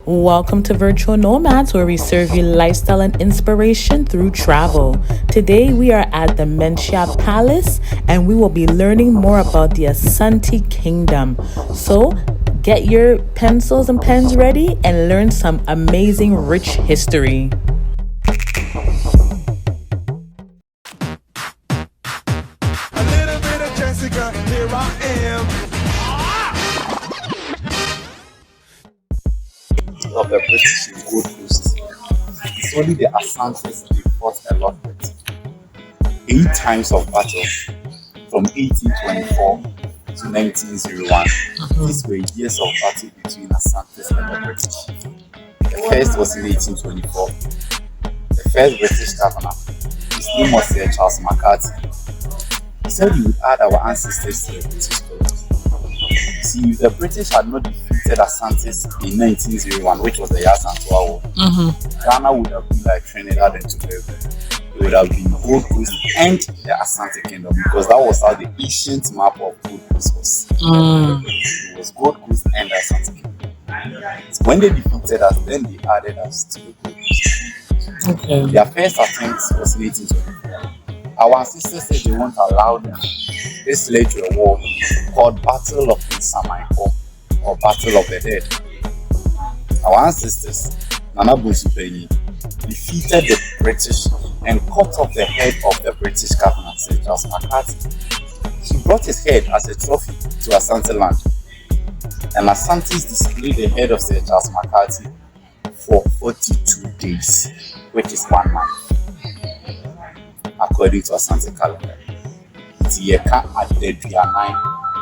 Welcome to Virtual Nomads, where we serve you lifestyle and inspiration through travel. Today we are at the Manhyia Palace and we will be learning more about the Asante Kingdom. So get your pencils and pens ready and learn some amazing rich history. A little bit of Jessica, here I am. Of the British in Gold Coast. It's only the Asantes they fought a lot with. 8 times of battle from 1824 to 1901. These were years of battle between Asantes and the British. The first was in 1824. The first British governor, his name was Sir Charles McCarthy. He said he would add our ancestors to the British colony. See, if the British had not defeated Asantes in 1901, which was the Yasantua War, Ghana would have been like Trinidad and Tobago. It would have been Gold Coast and the Asante Kingdom, because that was how the ancient map of Gold Coast was. It was Gold Coast and the Asante Kingdom. So when they defeated us, then they added us to the Gold Coast. Okay. Their first attempt was in 1824. Our ancestors said they won't allow them. This led to a war called Battle of Nsamaiko, or Battle of the Dead. Our ancestors, Nana Bunsupenyi, defeated the British and cut off the head of the British governor, Sir Charles McCarthy. He brought his head as a trophy to Asante land, and Asantes displayed the head of Sir Charles McCarthy for 42 days, which is 1 month, according to Asante calendar. It's Yeka Adedrianai.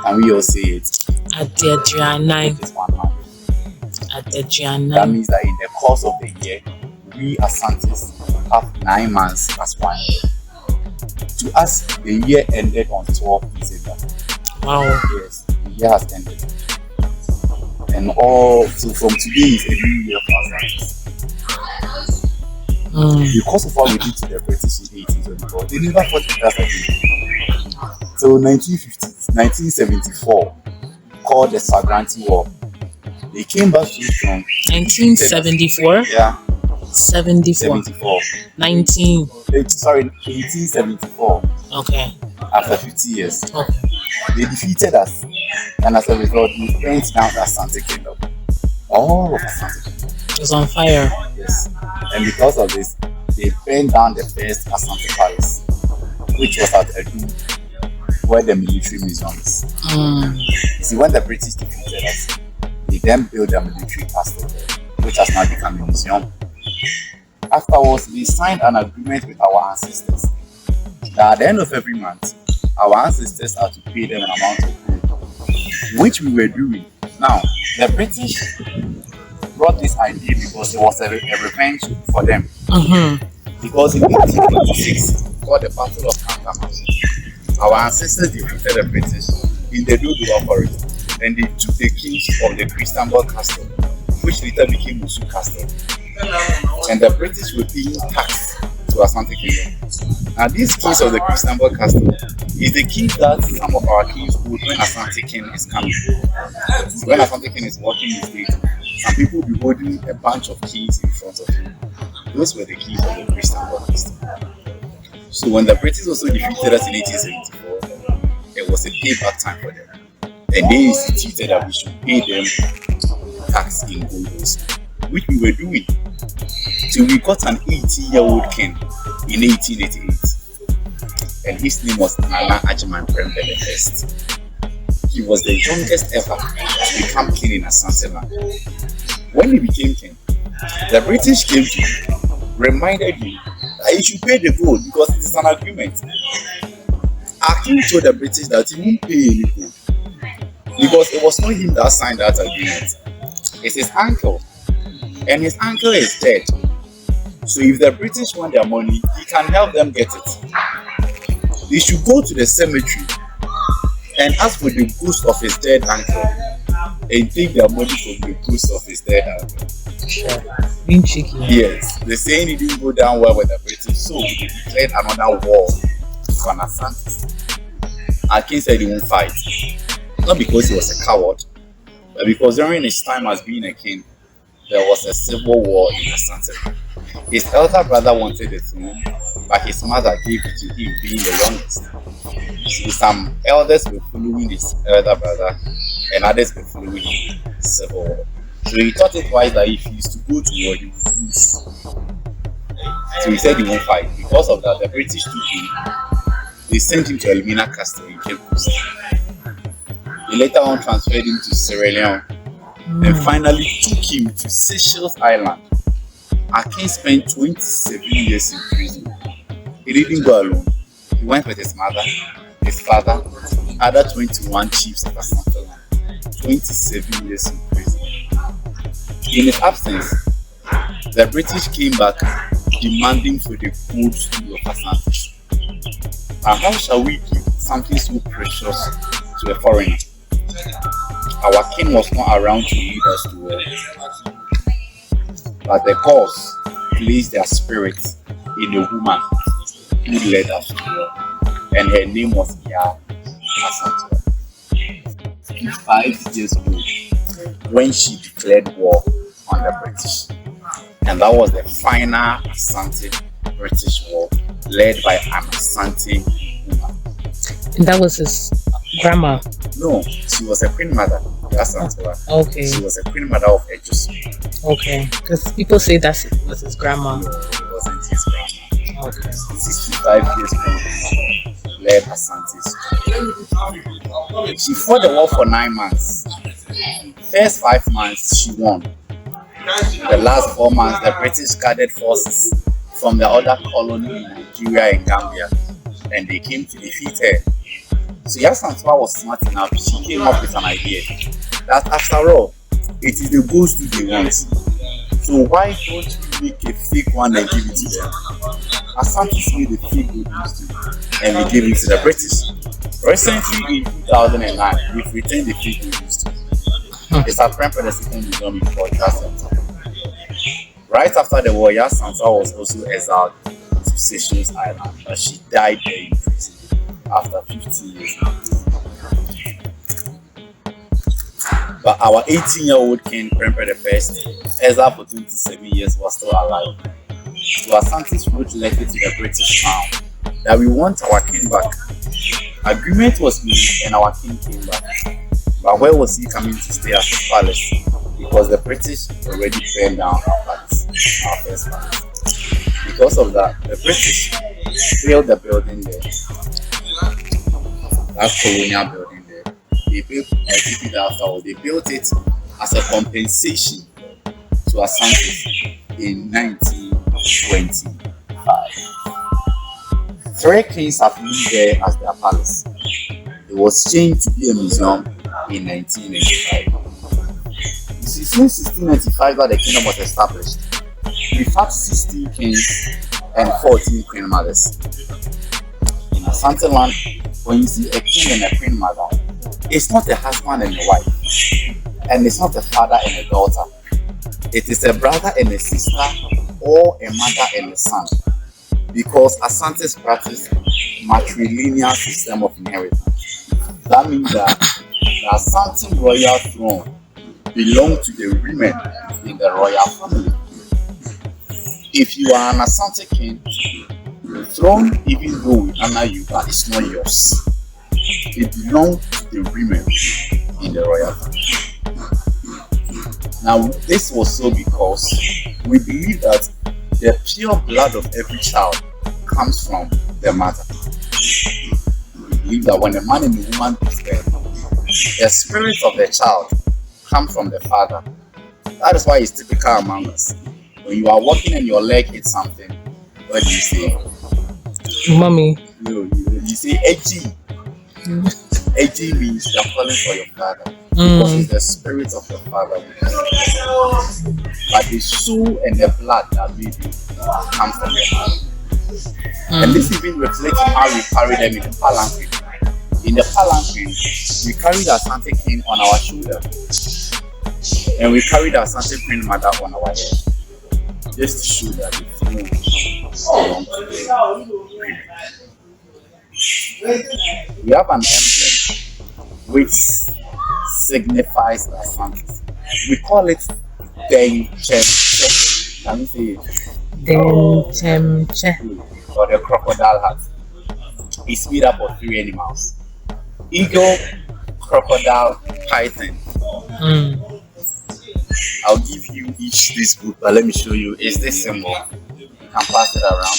Can we all say it? Adedrianai. Which is 1 month. Adedrianai. That means that in the course of the year, we Asantes have 9 months as 1 year. To us, the year ended on 12 December. Wow. Yes, the year has ended. And so from today is a new year for Asantes. Because of what we did to the British in 1824, they never fought with us again. So 1974, called the Sagranti War. They came back too strong. 1974? Yeah. 74. 74. 1874. Okay. After 50 years. Okay. They defeated us. And as a result, we burnt down the Asante Kingdom. All of Asante Kingdom. It was on fire. Yes. And because of this, they burned down the first Asante Palace, which was at Edu, where the military museum is. You see, when the British defeated us, they then built the military castle there, which has now become a museum. Afterwards, we signed an agreement with our ancestors that at the end of every month, our ancestors are to pay them an amount of gold, which we were doing. Now, the British brought this idea because it was a revenge for them. Because in 1826, for the Battle of Kankamasi, our ancestors defeated the British in the Dodowa Forest, and they took the keys of the Christianborg Castle, which later became Musu Castle. And the British were paying tax to Asante Kingdom. Now, these keys of the Christianborg Castle is the keys that some of our kings hold when Asante King is coming. So when Asante King is walking the stage, some people will be holding a bunch of keys in front of him. Those were the keys of the Christianborg Castle. So when the British also defeated us in 1874, it was a payback time for them. And they instituted that we should pay them tax in gold, which we were doing. So we got an 80-year-old king in 1888, and his name was Nana Ajiman Prembe I. He was the youngest ever to become king in Asante land. When he became king, the British came to him, reminded him that he should pay the gold because it is an agreement. Our king told the British that he won't pay any gold because it was not him that signed that agreement. It's his uncle, and his uncle is dead. So if the British want their money, he can help them get it. They should go to the cemetery and ask for the ghost of his dead uncle and take their money from the ghost of his dead uncle. Being cheeky. Yes, the saying it didn't go down well with the British, so they declared another war on Asante. Our king said he won't fight, not because he was a coward, but because during his time as being a king, there was a civil war in Asante. His elder brother wanted the throne, but his mother gave it to him, being the youngest. So some elders were following his elder brother, and others were following the civil war. So he thought it wise that if he used to go to war, he would lose. So he said he won't fight. Because of that, the British took him. They sent him to Elmina Castle in Cape Coast. They later on transferred him to Sierra Leone and finally took him to Seychelles Island. Akin spent 27 years in prison. He didn't go alone. He went with his mother, his father, other 21 chiefs of Asante land. 27 years in prison. In his absence, the British came back demanding for the gold stool of Asante. And how shall we give something so precious to a foreigner? Our king was not around to lead us to war, but the gods placed their spirit in a woman who led us to war, and her name was Asante. 5 years old when she declared war on the British, and that was the final Asante British war led by an Asante woman. And that was his grandma. No, she was a queen mother. Okay. She was a queen mother of Ejus. Okay, because people say that was his grandma. No, it wasn't his grandma. Okay. 65 years old, led Asante's. She fought the war for 9 months. First 5 months, she won. The last 4 months, the British gathered forces from the other colonies in Nigeria and Gambia, and they came to defeat her. So Asante was smart enough. She came up with an idea that after all, it is the ghost who they want. So why don't we make a fake one and give it to them? Asante made a fake ghost and we gave it to the British. Recently in 2009, we've returned the fake ghost. It's a friend for the second museum in Asante. Right after the war, Asante was also exiled to Seychelles Island, but she died there in prison after 50 years. But our 18-year-old king, Prempeh I, exiled for 27 years, was still alive. So Asante wrote letter to the British Crown that we want our king back. Agreement was made and our king came back. But where was he coming to stay at his palace? Because the British already burned down our palace, our first palace. Because of that, the British built the building there. That colonial building there. They built it afterwards. They built it as a compensation to Asante in 1925. 3 kings have lived there as their palace. It was changed to be a museum in 1995. You see, since 1695 that the kingdom was established, we've had 16 kings and 14 queen mothers. In Asante land, when you see a king and a queen mother, it's not a husband and a wife, and it's not a father and a daughter. It is a brother and a sister, or a mother and a son, because Asante's practice matrilineal system of inheritance. That means that the Asante royal throne belongs to the women in the royal family. If you are an Asante king, the throne, even though we honor you, but it's not yours. It belongs to the women in the royal family. Now, this was so because we believe that the pure blood of every child comes from the mother. We believe that when a man and a woman give birth, the spirit of the child comes from the father. That is why it's typical among us. When you are walking and your leg hits something, what do you say? Mommy. No, you say Eji. Eji means you're calling for your father. Because it's the spirit of your father. But the soul and the blood that made you come from your father. And this even reflects how we carry them in the palanquin. In the palanquin, we carry the Asante king on our shoulder. And we carry the Asante queen mother on our head. Just to show that the throne belongs to the women. We have an emblem which signifies the Asante. We call it Then can you say it? Denchemche. Or the crocodile hat. It's made up of three animals: eagle, crocodile, python. Mm. I'll give you each this book, but let me show you. Is this symbol? You can pass it around.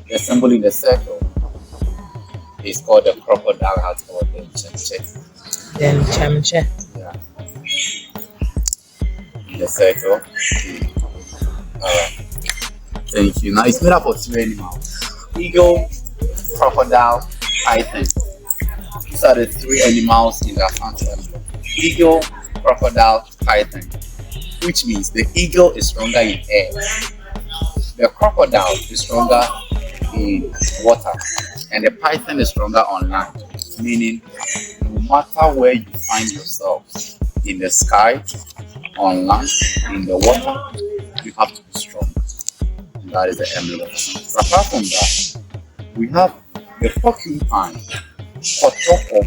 The symbol in the circle is called the crocodile hat or the chemche. Denchemche. Yeah. In the circle. Alright. Thank you. Now it's made up of three animals: eagle, crocodile, python. These are the three animals in the Asante. Eagle, crocodile, python. Which means the eagle is stronger in air. The crocodile is stronger in water. And the python is stronger on land. Meaning, no matter where you find yourself, in the sky, on land, in the water, you have to be strong. And that is the emblem of Asante. So apart from that, we have the porcupine, Kotoko,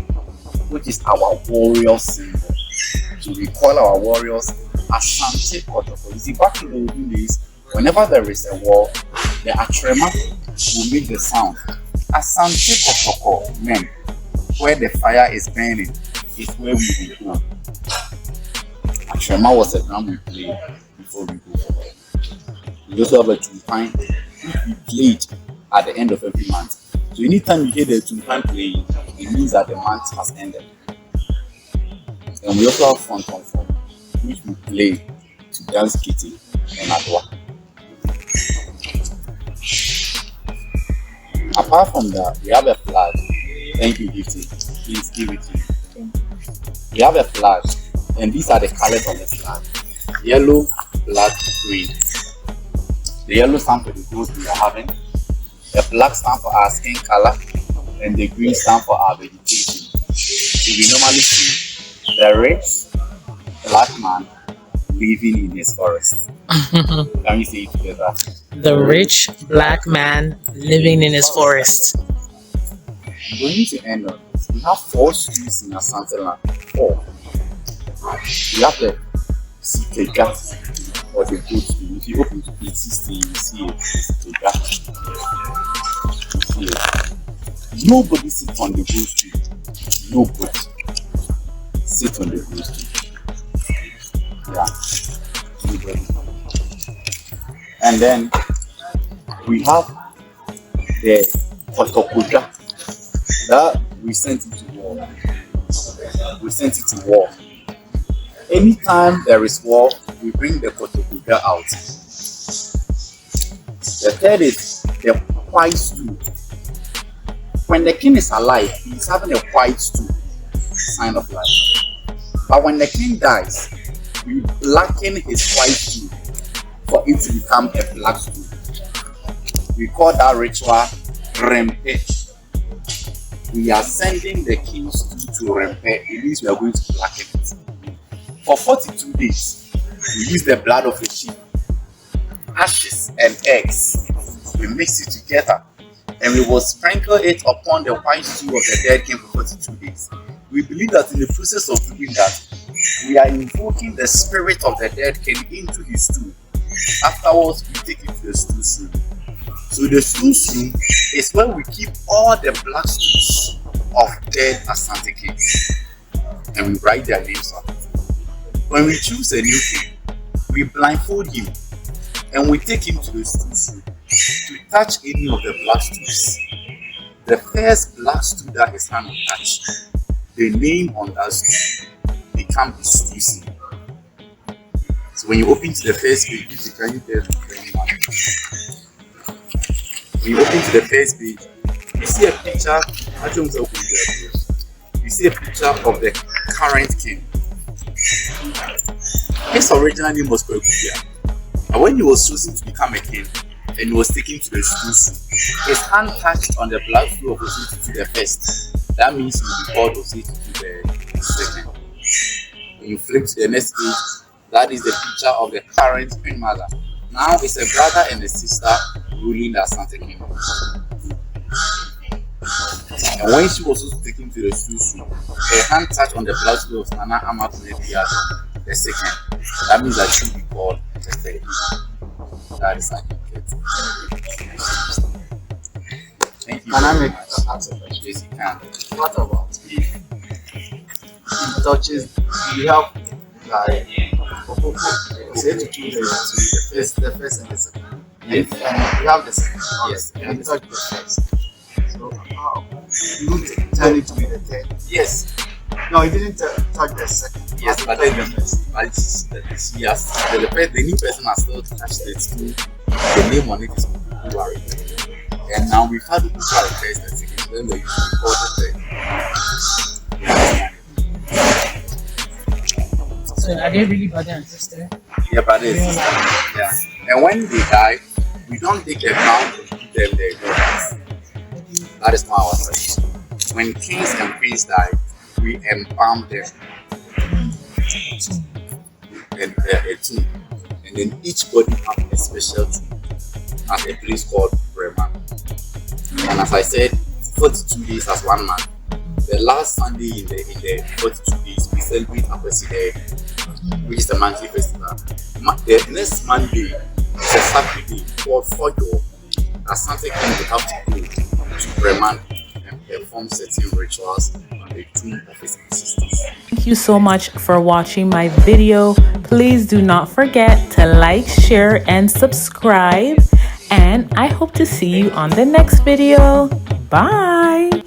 which is our warrior symbol. So we call our warriors Asante Kotoko. You see, back in the olden days, whenever there is a war, the Atrema will make the sound. Asante Kotoko meant where the fire is burning is where we will go. Atrema was a drum we played before we go for war. We also have a tumpine which we played at the end of every month. So anytime you hear the tumpine playing, it means that the month has ended. And we also have Fonton Form, which we play to dance kitty and Adwa. Apart from that, we have a flag. Thank you, Gifty. Please give it to me. We have a flag, and these are the colors of the flag: yellow, black, green. The yellow stands for the growth we are having, the black stands for our skin color, and the green stands for our vegetation. So we normally see the rich black man living in his forest. Can we say it together? The rich black man living in his forest. I'm going to end on this. We have 4 streets in Asante land. 4. We have the Sikega, or the goat street. If you open to page 16, you see it. Sikega. You see it. Nobody sits on the goat street. Nobody sits on the goat street. Yeah. Nobody. And then we have the Kotokoja that we sent it to war. We sent it to war. Anytime there is war, we bring the Kotokoja out. The third is the white stew. When the king is alive, he is having a white stew, sign of life. But when the king dies, we blacken his white stew for it to become a black stew. We call that ritual Rempe. We are sending the king's stew to Rempe. It means we are going to blacken it. For 42 days, we use the blood of a sheep, ashes and eggs. We mix it together and we will sprinkle it upon the white stew of the dead king for 42 days. We believe that in the process of doing that, we are invoking the spirit of the dead king into his stew. Afterwards, we take it to the stew room. So the stew room is where we keep all the black stews of dead Asante kings, and we write their names on it. When we choose a new king, we blindfold him and we take him to the stew room to touch any of the black stews. The first black stew that his hand will touch, the name on that stew becomes the stew scene. So when you open to the first page, can you tell anyone? When you open to the first page, you see a picture. You see a picture of the current king. His original name was Kwekubia. And when he was chosen to become a king and he was taken to the stew, his hand touched on the black floor of Osei to the first. That means he will be called Osei to the second. When you flip to the next page, that is the picture of the current queen mother. Now it's a brother and a sister ruling the Asante Kingdom. And when she was also taken to the stew, her hand touched on the blood flow of Nana Amatunebia. the second. That means that you be called the third. That is how you get. Thank you. Can I very make much. ask a question? Yes, you can. What about if it touches, we have like say to choose the first and the second. Yes. And we have the second. Yes. And we touch the first. So how you tell it to be the third? Yes. No, it didn't touch the second. Yes, but then the new person has still touched it too. The name on it is Funerary. And now we've had people try the first and second, then they usually call the third. So are they really brother and sister? Yeah, but it's yeah. And when they die, we don't take the crown and give them their daughters. That is not our tradition. When kings and queens die, we embalm them and a tomb, and then each body has a special tomb at a place called Breman. And as I said, 42 days as one man. The last Sunday in the 42 days, we celebrate Akwesi, which is a monthly festival. The next Monday is a Saturday called Foyo. Asante Kingdom have to go to Breman and perform certain rituals on the tomb of his ancestors. Thank you so much for watching my video. Please do not forget to like, share, and subscribe. And I hope to see you on the next video. Bye.